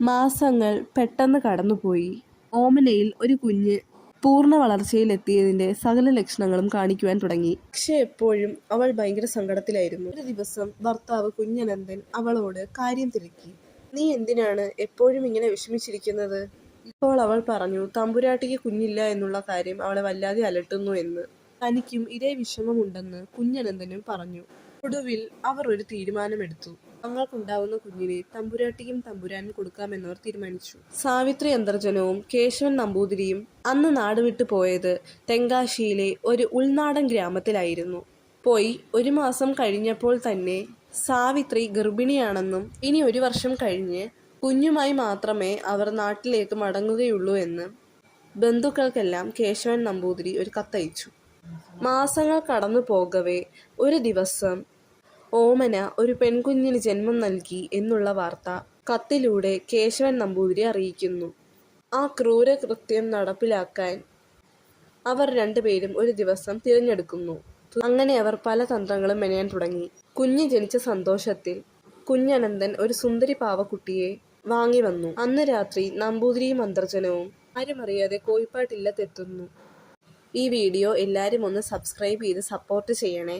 മാസങ്ങൾ പെട്ടെന്ന് കടന്നുപോയി. ഓമനയിൽ ഒരു കുഞ്ഞ് പൂർണ്ണ വളർച്ചയിലെത്തിയതിന്റെ സകല ലക്ഷണങ്ങളും കാണിക്കുവാൻ തുടങ്ങി. പക്ഷെ എപ്പോഴും അവൾ ഭയങ്കര സങ്കടത്തിലായിരുന്നു. ഒരു ദിവസം ഭർത്താവ് കുഞ്ഞനന്ദൻ അവളോട് കാര്യം തിരക്കി. "നീ എന്തിനാണ് എപ്പോഴും ഇങ്ങനെ വിഷമിച്ചിരിക്കുന്നത്?" ഇപ്പോൾ അവൾ പറഞ്ഞു തമ്പുരാട്ടിക്ക് കുഞ്ഞില്ല എന്നുള്ള കാര്യം അവളെ വല്ലാതെ അലട്ടുന്നു എന്ന്. തനിക്കും ഇതേ വിഷമമുണ്ടെന്ന് കുഞ്ഞനന്ദനും പറഞ്ഞു. ഒടുവിൽ അവർ ഒരു തീരുമാനമെടുത്തു. തങ്ങൾക്കുണ്ടാവുന്ന കുഞ്ഞിനെ തമ്പുരാട്ടിക്കും തമ്പുരാനും കൊടുക്കാമെന്നവർ തീരുമാനിച്ചു. സാവിത്രി അന്തർജനവും കേശവൻ നമ്പൂതിരിയും അന്ന് നാടുവിട്ടു പോയത് തെങ്കാശിയിലെ ഒരു ഉൾനാടൻ ഗ്രാമത്തിലായിരുന്നു. പോയി 1 മാസം കഴിഞ്ഞപ്പോൾ തന്നെ സാവിത്രി ഗർഭിണിയാണെന്നും ഇനി 1 വർഷം കഴിഞ്ഞ് കുഞ്ഞുമായി മാത്രമേ അവർ നാട്ടിലേക്ക് മടങ്ങുകയുള്ളൂ എന്ന് ബന്ധുക്കൾക്കെല്ലാം കേശവൻ നമ്പൂതിരി ഒരു കത്തയച്ചു. മാസങ്ങൾ കടന്നു പോകവേ ഒരു ദിവസം ഓമന ഒരു പെൺകുഞ്ഞിന് ജന്മം നൽകി എന്നുള്ള വാർത്ത കത്തിലൂടെ കേശവൻ നമ്പൂതിരി അറിയിക്കുന്നു. ആ ക്രൂരകൃത്യം നടപ്പിലാക്കാൻ അവർ രണ്ടുപേരും ഒരു ദിവസം തിരഞ്ഞെടുക്കുന്നു. അങ്ങനെ അവർ പല തന്ത്രങ്ങളും മെനയാൻ തുടങ്ങി. കുഞ്ഞ് ജനിച്ച സന്തോഷത്തിൽ കുഞ്ഞനന്ദൻ ഒരു സുന്ദരി പാവക്കുട്ടിയെ വാങ്ങി വന്നു. അന്ന് രാത്രി നമ്പൂതിരിയും അന്തർജനവും ആരും അറിയാതെ കോയിപ്പാട്ടില്ലത്തെത്തുന്നു. ഈ വീഡിയോ എല്ലാവരും ഒന്ന് സബ്സ്ക്രൈബ് ചെയ്ത് സപ്പോർട്ട് ചെയ്യണേ.